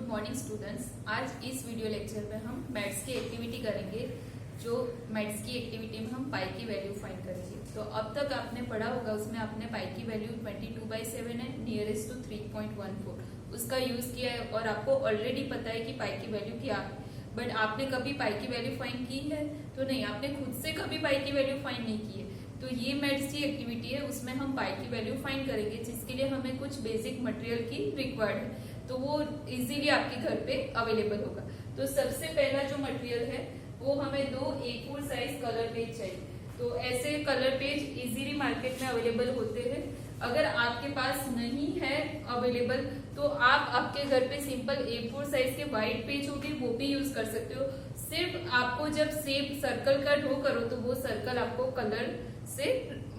Good morning students. आज इस video lecture में हम मैथ्स की एक्टिविटी करेंगे। जो मैथ्स की एक्टिविटी में हम पाई की वैल्यू फाइंड करेंगे। तो अब तक आपने पढ़ा होगा, उसमें आपने पाई की वैल्यू 22/7 है, नियरेस्ट टू 3.14 उसका यूज किया है और आपको ऑलरेडी पता है कि पाई की वैल्यू क्या है। बट आपने कभी पाई की वैल्यू फाइंड की है तो नहीं, आपने खुद से कभी पाई की वैल्यू फाइंड नहीं की है। तो ये मैथ्स की एक्टिविटी है, उसमें हम पाई की वैल्यू फाइंड करेंगे, जिसके लिए हमें कुछ बेसिक मटेरियल की रिक्वायर्ड है। तो वो इजीली आपके घर पे अवेलेबल होगा। तो सबसे पहला जो मटेरियल है वो हमें 2 A4 साइज कलर पेज चाहिए। तो ऐसे कलर पेज इजीली मार्केट में अवेलेबल होते हैं। अगर आपके पास नहीं है अवेलेबल तो आप आपके घर पे सिंपल A4 साइज के व्हाइट पेज होंगे, वो भी यूज कर सकते हो। सिर्फ आपको जब सेप सर्कल का ड्रॉ करो तो वो सर्कल आपको कलर से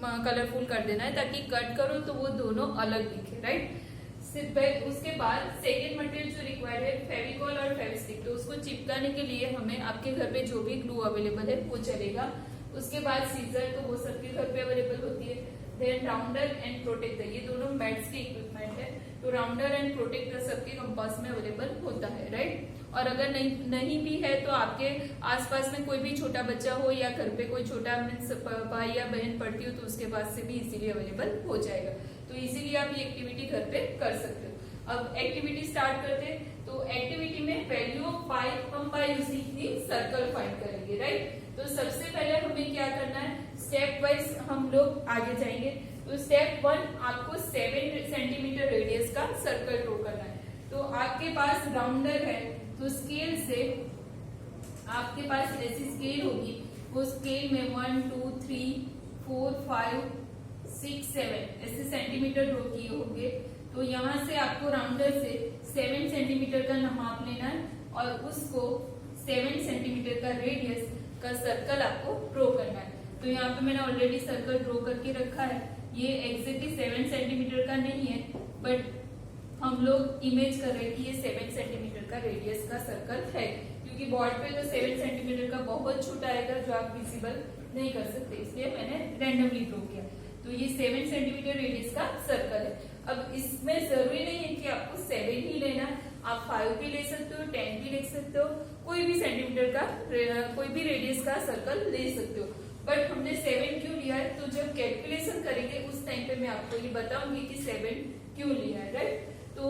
कलरफुल कर देना है, ताकि कट करो तो वो दोनों अलग दिखे, राइट। उसके बाद सेकेंड मटेरियल जो रिक्वायर्ड है फेविकॉल और फेविस्टिक। तो उसको चिपकाने के लिए हमें आपके घर पे जो भी ग्लू अवेलेबल है वो चलेगा। उसके बाद सीजर, तो वो सबके घर पे अवेलेबल होती है। देन राउंडर एंड प्रोटेक्टर, ये दोनों मैथ्स के इक्विपमेंट है। तो राउंडर एंड प्रोटेक्टर सबके कंपास में अवेलेबल होता है, राइट। और अगर नहीं भी है तो आपके आसपास में कोई भी छोटा बच्चा हो या घर पे कोई छोटा मीन्स भाई या बहन पढ़ती हो तो उसके पास से भी इजीली अवेलेबल हो जाएगा। तो इजीली आप ये एक्टिविटी घर पे कर सकते हो। अब एक्टिविटी स्टार्ट करते हैं। तो एक्टिविटी में वैल्यू ऑफ पाई हम बाय यूजिंग सर्कल फाइंड करेंगे, राइट। तो सबसे पहले हमें क्या करना है, स्टेप वाइज हम लोग आगे जाएंगे। तो स्टेप 1 आपको 7 सेंटीमीटर रेडियस का सर्कल ड्रॉ करना है। तो आपके पास राउंडर है तो स्केल से आपके पास ऐसी स्केल होगी, वो स्केल में 1 2 3 4 5 6 7 ऐसे सेंटीमीटर ड्रॉ किए होंगे। तो यहाँ से आपको राउंडर से 7 सेंटीमीटर का नाप लेना है और उसको 7 सेंटीमीटर का रेडियस का सर्कल आपको ड्रॉ करना है। तो यहाँ पे मैंने ऑलरेडी सर्कल ड्रॉ करके रखा है। ये एग्जैक्टली 7 सेंटीमीटर का नहीं है, बट हम लोग इमेज कर रहे हैं कि ये 7 सेंटीमीटर का रेडियस का सर्कल है, क्योंकि बोर्ड पे तो 7 सेंटीमीटर का बहुत छोटा आएगा जो आप विजिबल नहीं कर सकते, इसलिए मैंने रैंडमली ड्रॉ किया। तो ये 7 सेंटीमीटर रेडियस का सर्कल है। अब इसमें जरूरी नहीं है कि आपको 7 ही लेना, आप 5 भी ले सकते हो, 10 भी ले सकते हो, कोई भी सेंटीमीटर का कोई भी रेडियस का सर्कल ले सकते हो। बट हमने 7 क्यों लिया है, तो जब कैलकुलेशन करेंगे उस टाइम पे मैं आपको ये बताऊंगी कि 7 क्यों लिया है, राइट। तो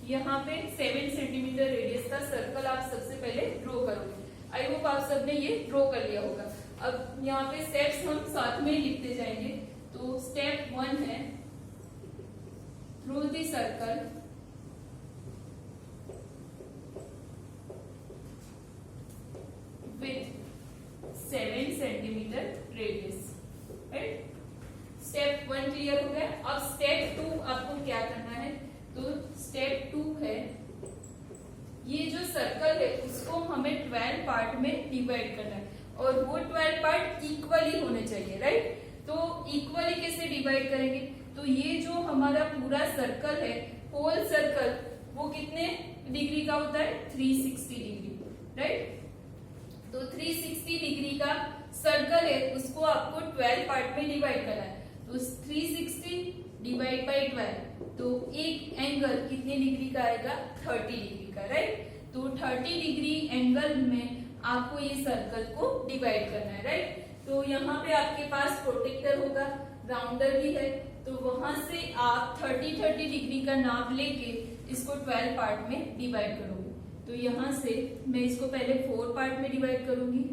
यहाँ पे 7 सेंटीमीटर रेडियस का सर्कल आप सबसे पहले ड्रॉ करोगे। आई होप आप सबने ये ड्रॉ कर लिया होगा। अब यहाँ पे स्टेप्स हम साथ में लिखते जाएंगे। तो स्टेप 1 है through the circle with 7 centimetre radius, right. Step 1 clear हो गया। अब स्टेप 2 आपको क्या करना है, तो स्टेप 2 है ये जो सर्कल है उसको हमें 12 पार्ट में डिवाइड करना है और वो 12 पार्ट इक्वली होने चाहिए, राइट। तो इक्वली कैसे डिवाइड करेंगे, तो ये जो हमारा पूरा सर्कल है, होल सर्कल, वो कितने डिग्री का होता है, 360 डिग्री, राइट। तो 360 डिग्री का सर्कल है, उसको आपको 12 पार्ट में डिवाइड करना है। तो 360 डिवाइड बाई 12, तो एक एंगल कितने डिग्री का आएगा, 30 डिग्री का, राइट। तो 30 डिग्री एंगल में आपको ये सर्कल को डिवाइड करना है, राइट। तो यहाँ पे आपके पास प्रोटेक्टर होगा, राउंडर भी है, तो वहां से आप 30 डिग्री का नाप लेके इसको 12 पार्ट में डिवाइड करोगे। तो यहाँ से मैं इसको पहले 4 पार्ट में डिवाइड करूंगी।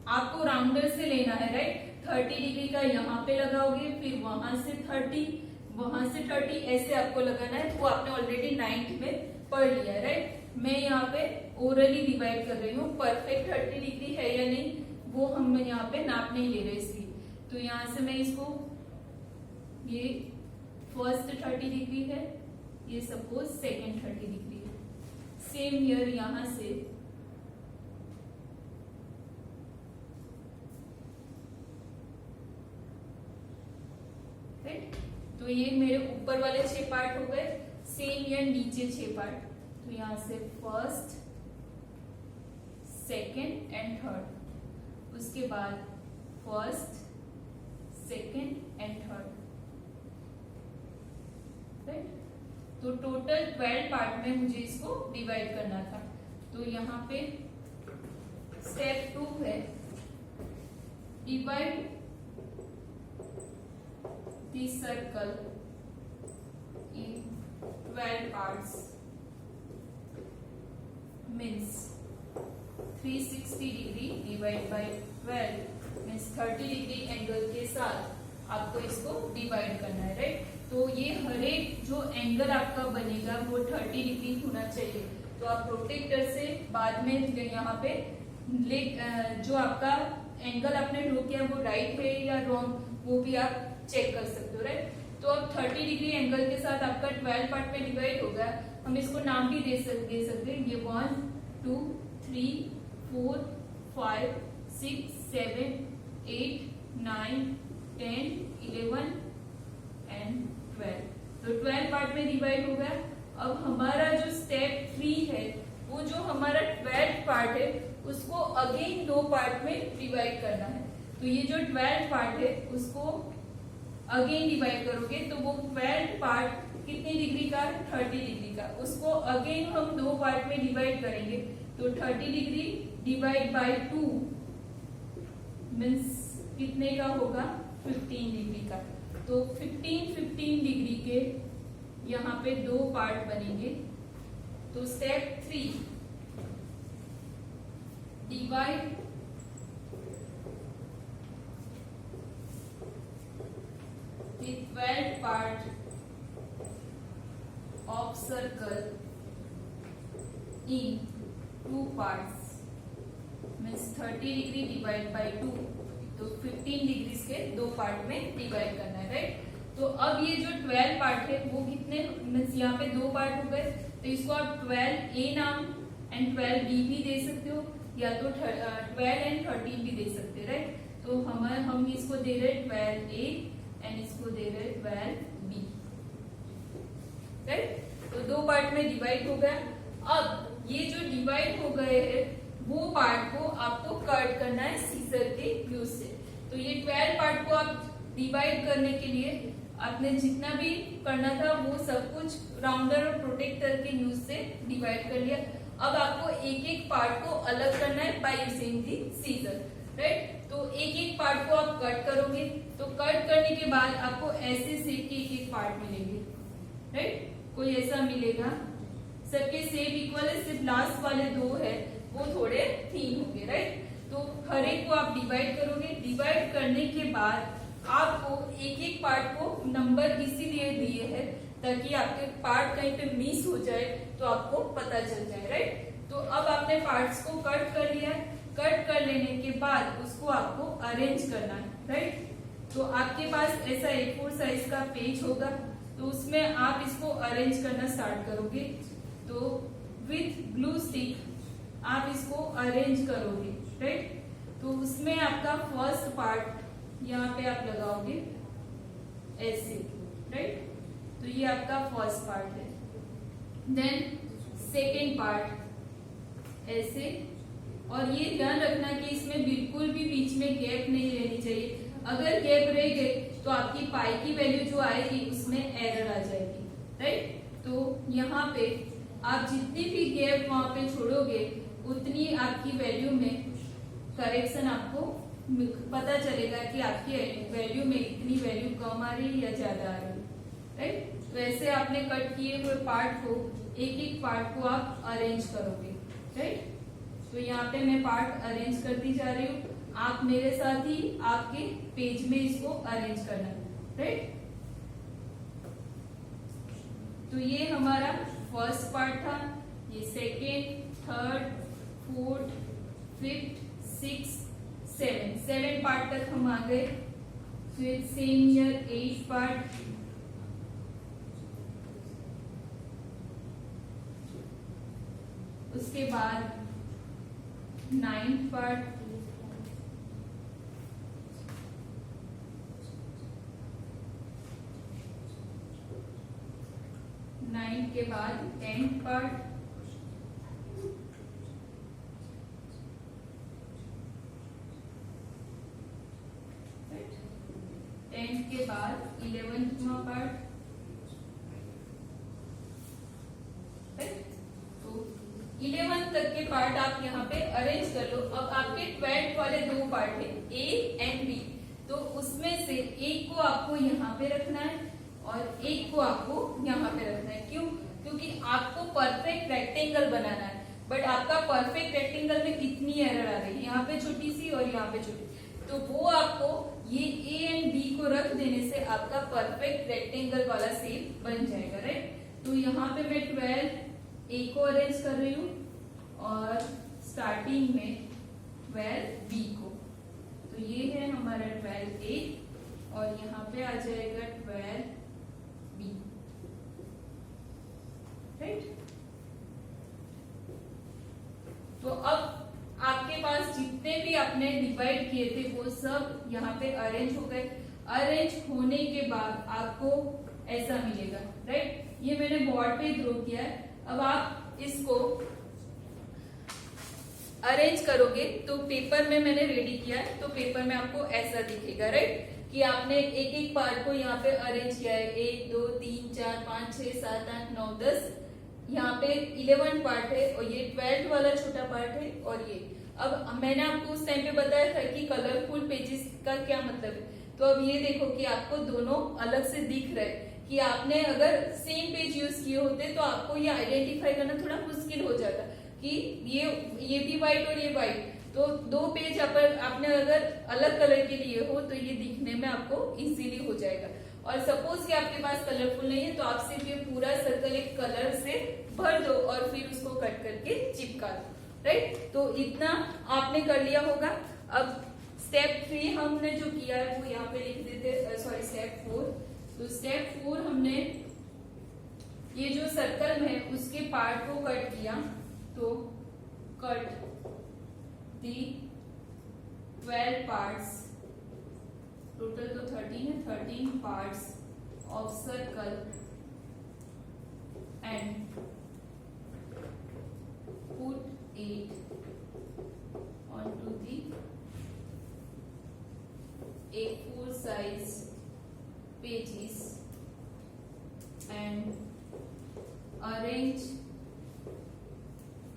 आपको राउंडर से लेना है, राइट। 30 डिग्री का यहाँ पे लगाओगे, फिर वहां से 30 ऐसे आपको लगाना है। वो आपने ऑलरेडी 9th में पढ़ लिया है, राइट। मैं यहाँ पे ओरली डिवाइड कर रही हूँ, परफेक्ट 30 डिग्री है या नहीं वो हम यहाँ पे नाप नहीं ले रहे इसलिए। तो यहाँ से मैं इसको, ये फर्स्ट 30 डिग्री है, ये सपोज सेकेंड 30 डिग्री है। सेम हियर यहाँ से तो ये मेरे ऊपर वाले 6 पार्ट हो गए। सेम या नीचे 6 पार्ट, तो यहाँ से फर्स्ट, सेकेंड एंड थर्ड, उसके बाद first, second and third, right. तो टोटल 12 पार्ट में मुझे इसको डिवाइड करना था। तो यहाँ पे स्टेप 2 है, divide the circle in 12 parts, means 360 degree divide by 12 means 30 degree angle के साथ आपको इसको डिवाइड करना है, राइट। तो ये हर एक जो एंगल आपका बनेगा वो 30 डिग्री होना चाहिए। तो आप प्रोटेक्टर से बाद में यहाँ पे जो आपका एंगल आपने ड्रॉ किया वो राइट है या रॉन्ग वो भी आप चेक कर सकते हो, राइट। तो अब 30 डिग्री एंगल के साथ आपका 12 पार्ट में डिवाइड होगा। हम इसको नाम भी दे सकते हैं, ये 1 2 3 4 5 6 7 8 9 10 11 एंड 12। तो 12 पार्ट में डिवाइड हो गया। अब हमारा जो स्टेप 3 है वो जो हमारा 12 पार्ट है उसको अगेन 2 पार्ट में डिवाइड करना है। तो ये जो 12 पार्ट है उसको अगेन डिवाइड करोगे तो वो 12 पार्ट कितनी डिग्री का, 30 डिग्री का, उसको अगेन हम 2 पार्ट में डिवाइड करेंगे। तो 30 डिग्री डिवाइड बाय 2 मीन्स कितने का होगा, 15 डिग्री का। तो 15 डिग्री के यहाँ पे 2 पार्ट बनेंगे। तो step 3, divide the 12 part of circle in 2 parts means 30 degree divide by 2, तो 15 डिग्री के 2 पार्ट में डिवाइड करना है, राइट। तो अब ये जो 12 पार्ट है वो कितने मीन्स यहाँ पे 2 पार्ट हो गए। तो इसको आप 12A नाम एंड 12B भी दे सकते हो या तो 12 एंड 13 भी दे सकते हैं, राइट। तो हम इसको दे रहे 12A एंड इसको दे रहे 12B, राइट। तो 2 पार्ट में डिवाइड हो गया। अब ये जो डिवाइड हो गए हैं वो पार्ट को आपको कट करना है सीजर के यूज से। तो ये 12 पार्ट को आप डिवाइड करने के लिए आपने जितना भी करना था वो सब कुछ राउंडर और प्रोटेक्टर के यूज से डिवाइड कर लिया। अब आपको एक एक पार्ट को अलग करना है by using the scissor, right. तो एक एक पार्ट को आप कट करोगे तो कट करने के बाद आपको ऐसे शेप के एक एक पार्ट मिलेंगे, राइट। कोई ऐसा मिलेगा, सबके शेप इक्वल है, सिर्फ लास्ट वाले 2 है वो थोड़े थीन होंगे, राइट। तो हर एक को आप डिवाइड करोगे। डिवाइड करने के बाद आपको एक एक पार्ट को नंबर इसीलिए दिए हैं ताकि आपके पार्ट कहीं पे मिस हो जाए तो आपको पता चल जाए, राइट। तो अब आपने पार्ट्स को कट कर लिया। कट कर लेने के बाद उसको आपको अरेंज करना है, राइट। तो आपके पास ऐसा A4 साइज का पेज होगा तो उसमें आप इसको अरेंज करना स्टार्ट करोगे। तो विथ ग्लू स्टिक आप इसको अरेंज करोगे, राइट। तो उसमें आपका फर्स्ट पार्ट यहाँ पे आप लगाओगे ऐसे, राइट। तो ये आपका फर्स्ट पार्ट है। देन सेकेंड पार्ट ऐसे, और ये ध्यान रखना कि इसमें बिल्कुल भी बीच में गैप नहीं रहनी चाहिए। अगर गैप रह गए तो आपकी पाई की वैल्यू जो आएगी उसमें एरर आ जाएगी, राइट। तो यहाँ पे आप जितनी भी गैप वहां पे छोड़ोगे उतनी आपकी वैल्यू में करेक्शन आपको पता चलेगा कि आपकी वैल्यू में इतनी वैल्यू कम आ रही है या ज्यादा आ रही है, राइट। तो ऐसे आपने कट किए हुए पार्ट को एक एक पार्ट को आप अरेंज करोगे, राइट। तो यहाँ पे मैं पार्ट अरेंज करती जा रही हूँ, आप मेरे साथ ही आपके पेज में इसको अरेंज करना, राइट। तो ये हमारा फर्स्ट पार्ट था, ये second, third, fourth, fifth, six, 7 part तक हम आ गए। फिर सेम ईयर 8 पार्ट, उसके बाद 9th पार्ट, के बाद 10th पार्ट, 10th के बाद 11वां पार्ट, 11 तक के पार्ट आप यहाँ पे अरेंज कर लो। अब आपके 12 वाले दो पार्ट है ए एंड बी, तो उसमें से एक को आपको यहाँ पे रखना है और एक को आपको यहाँ पे रखना है। क्यों? क्योंकि आपको परफेक्ट रेक्टेंगल बनाना है, बट आपका परफेक्ट रेक्टेंगल में कितनी एरर आ रही है, यहाँ पे छोटी सी और यहाँ पे छोटी, तो वो आपको ये ए एंड बी को रख देने से आपका परफेक्ट रेक्टेंगल वाला शेप बन जाएगा, राइट। तो यहाँ पे मैं 12 ए को अरेंज कर रही हूँ और स्टार्टिंग में 12 बी को, तो ये है हमारा 12 ए और यहाँ पे आ जाएगा 12 बी, राइट। तो अब आपके पास जितने भी आपने डिवाइड किए थे वो सब यहाँ पे अरेंज हो गए। अरेंज होने के बाद आपको ऐसा मिलेगा, राइट। ये मैंने बोर्ड पे ड्रॉ किया है। अब आप इसको अरेंज करोगे तो पेपर में मैंने रेडी किया है, तो पेपर में आपको ऐसा दिखेगा, राइट, कि आपने एक एक पार्ट को यहाँ पे अरेंज किया है। 1 2 3 4 5 6 7 8 9 10, यहाँ पे 11 पार्ट है और ये 12 वाला छोटा पार्ट है। और ये अब मैंने आपको उस टाइम पे बताया था कि कलरफुल पेजेस का क्या मतलब है, तो अब ये देखो कि आपको दोनों अलग से दिख रहे हैं कि आपने अगर सेम पेज यूज किए होते तो आपको ये आइडेंटिफाई करना थोड़ा मुश्किल हो जाता कि ये भी व्हाइट और ये व्हाइट, तो दो पेज आपने अगर अलग कलर के लिए हो तो ये दिखने में आपको इजीली हो जाएगा। और सपोज कि आपके पास कलरफुल नहीं है तो आप सिर्फ ये पूरा सर्कल एक कलर से भर दो और फिर उसको कट करके चिपका दो, राइट। तो इतना आपने कर लिया होगा। अब स्टेप 3 हमने जो किया है वो यहाँ पे लिख देते, सॉरी स्टेप 4। तो स्टेप 4 हमने ये जो सर्कल है उसके पार्ट को कट किया, तो कट दी 12 पार्ट्स, टोटल तो 13 है, 13 parts of circle and put it onto the A4 size pages and arrange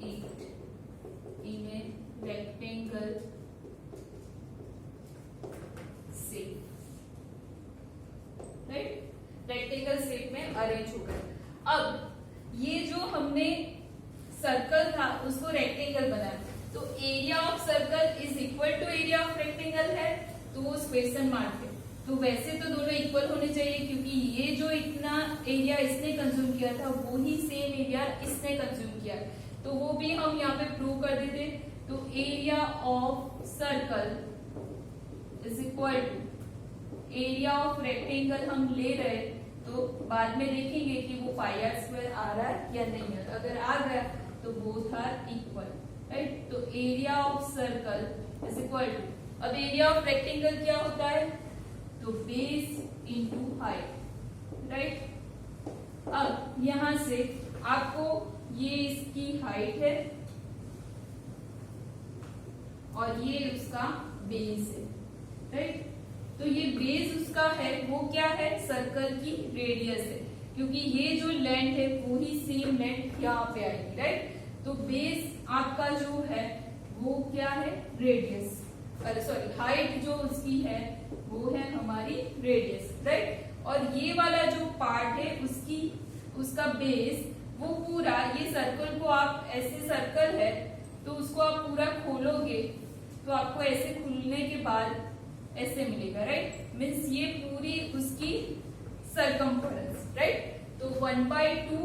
it in a rectangle shape, right? Rectangle shape में अरेंज हो गए। अब ये जो हमने सर्कल था उसको रेक्टेंगल बनाया, तो area of circle is equal to area of rectangle है, तो वो क्वेश्चन मार्क है। तो वैसे तो दोनों इक्वल होने चाहिए क्योंकि ये जो इतना एरिया इसने कंज्यूम किया था वो ही सेम एरिया इसने कंज्यूम किया, तो वो भी हम यहाँ पे प्रूव कर देते। तो area of circle is equal to area of rectangle हम ले रहे, तो बाद में देखेंगे कि वो पाई आर स्क्वायर आ रहा है या नहीं है। अगर आ गया तो बोथ आर इक्वल, राइट। तो area of circle is equal to, अब एरिया ऑफ रेक्टेंगल क्या होता है, तो बेस इनटू हाइट, राइट। अब यहां से आपको ये इसकी हाइट है और ये उसका बेस है, राइट। तो ये बेस उसका है, वो क्या है, सर्कल की रेडियस है, क्योंकि ये जो लेंथ है वो ही सेम लेंथ यहाँ पे आएगी, राइट। तो बेस आपका जो है वो क्या है, रेडियस, अरे सॉरी हाइट जो उसकी है वो है हमारी रेडियस, राइट। और ये वाला जो पार्ट है उसका बेस, वो पूरा ये सर्कल को आप ऐसे सर्कल है तो उसको आप पूरा खोलोगे तो आपको ऐसे खुलने के बाद ऐसे मिलेगा, राइट। मीन्स ये पूरी उसकी सरकमफरेंस, राइट। तो 1/2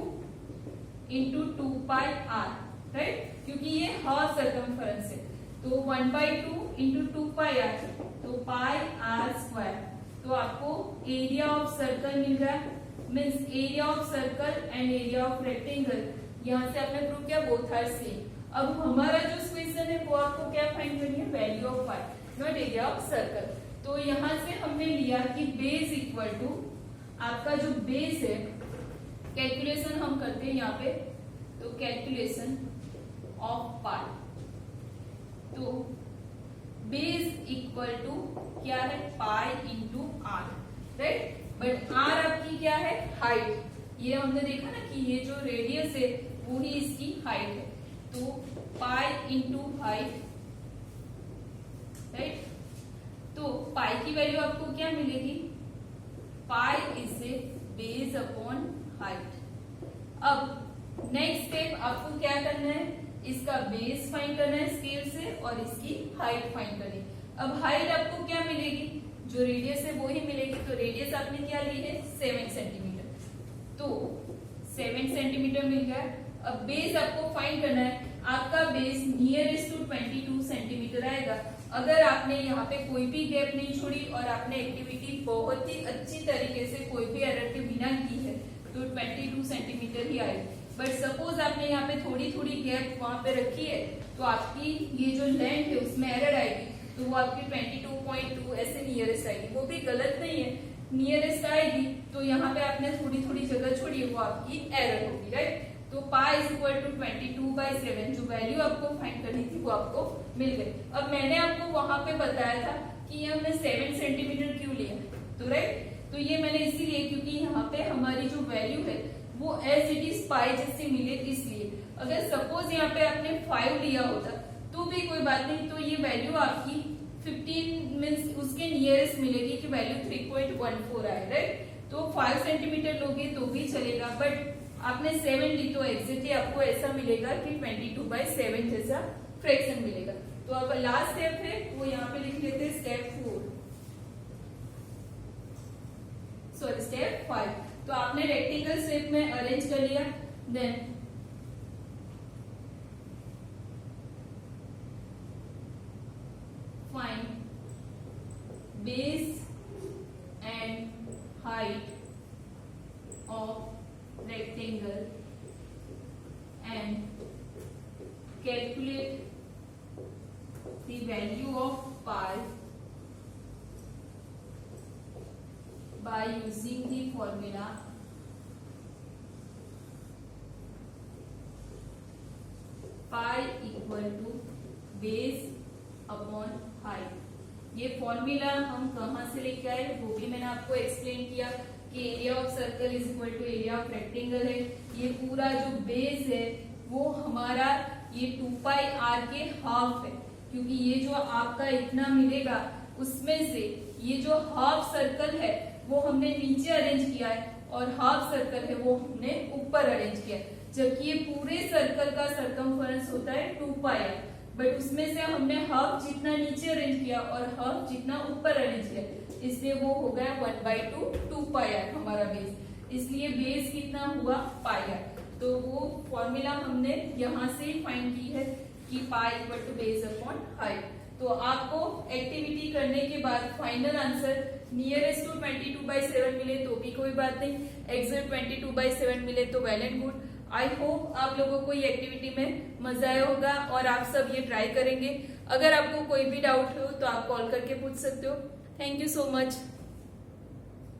इंटू 2πr, राइट, क्योंकि ये हाफ सरकमफरेंस है, तो 1/2 इंटू 2πr, तो πr स्क्वायर। तो आपको एरिया ऑफ सर्कल मिल रहा है, means area of circle and area of rectangle, यहाँ से आपने प्रूव किया बोथ आर सेम। अब हमारा जो क्वेश्चन है वो आपको क्या फाइंड करनी है, value of pi, not area of circle. तो यहाँ से हमने लिया कि बेस इक्वल टू आपका जो बेस है, कैलकुलेशन हम करते हैं यहाँ पे, तो कैलकुलेशन ऑफ पाई, तो बेस इक्वल टू क्या है, pi into r, right. But r आपकी क्या है, हाइट। ये हमने देखा ना कि ये जो रेडियस है वो ही इसकी हाइट है। तो पाई इंटू हाइट, राइट। तो पाई की वैल्यू आपको क्या मिलेगी, pi is a base upon height. अब नेक्स्ट स्टेप आपको क्या करना है, इसका बेस फाइंड करना है स्केल से और इसकी हाइट फाइंड करनी है। अब हाइट आपको क्या मिलेगी, जो रेडियस है वो ही मिलेगी। तो रेडियस आपने क्या ली है 7 सेंटीमीटर, तो 7 सेंटीमीटर मिल गया। अब बेस आपको फाइंड करना है, आपका बेस नियरेस्ट टू 22 सेंटीमीटर आएगा। अगर आपने यहाँ पे कोई भी गैप नहीं छोड़ी और आपने एक्टिविटी बहुत ही अच्छी तरीके से कोई भी एरर के बिना की है तो 22 सेंटीमीटर ही आएगी। बट सपोज आपने यहाँ पे थोड़ी थोड़ी गैप वहां पे रखी है तो आपकी ये जो लेंथ है उसमें एरर आएगी, तो वो आपकी 22.2 ऐसे नियरेस्ट आएगी। वो भी गलत नहीं है, नियरेस्ट आएगी तो यहाँ पे आपने थोड़ी थोड़ी जगह छोड़ी है, वो आपकी एरर होगी, राइट। तो पाई इज इक्वल टू 22/7 जो वैल्यू आपको फाइंड करनी थी वो आपको मिल गई। अब मैंने आपको वहां पे बताया था कि ये हमने 7 सेंटीमीटर क्यों लिया, तो राइट, तो ये मैंने इसीलिए क्योंकि यहाँ पे हमारी जो वैल्यू है वो एज इट इज पाई जैसी मिले, इसलिए। अगर सपोज यहाँ पे आपने 5 लिया होता तो भी कोई बात नहीं, तो ये वैल्यू आपकी 15 मीन्स उसके नियरेस्ट मिलेगी कि वैल्यू 3.14 आए, राइट। तो 5 सेंटीमीटर लोगे तो भी चलेगा, बट आपने 7 ली तो एग्जैक्टली आपको ऐसा मिलेगा कि 22/7 जैसा फ्रैक्शन मिलेगा। तो अब लास्ट स्टेप है वो यहाँ पे लिख लेते हैं स्टेप 5। तो आपने रेक्टेंगल शेप में अरेंज कर लिया, then find base and height of rectangle and calculate the value of pi by using the formula pi equal to base upon height। ये फॉर्मूला हम कहाँ से लेके आए वो भी मैंने आपको एक्सप्लेन किया कि area of circle is equal to area of rectangle है। ये पूरा जो बेस है वो हमारा ये 2πr के हाफ है, क्योंकि ये जो आपका इतना मिलेगा उसमें से ये जो हाफ सर्कल है वो हमने नीचे अरेंज किया है और हाफ सर्कल है वो हमने ऊपर अरेंज किया है, जबकि ये पूरे सर्कल का सरकमफरेंस होता है 2πr, बट उसमें से हमने हाफ जितना नीचे अरेंज किया और हाफ जितना ऊपर अरेंज किया, इसलिए वो हो गया 1/2 2πr हमारा बेस। इसलिए बेस कितना हुआ πr। तो वो फॉर्मूला हमने यहाँ से फाइंड की है कि pi equal to base upon height. तो आपको एक्टिविटी करने के बाद फाइनल आंसर नियरेस्ट टू 22/7 मिले तो भी कोई बात नहीं, एग्जैक्ट 22/7 मिले तो well and good. I hope आप लोगों को ये एक्टिविटी में मजा आया होगा और आप सब ये ट्राई करेंगे। अगर आपको कोई भी डाउट हो तो आप कॉल करके पूछ सकते हो। Thank you so much.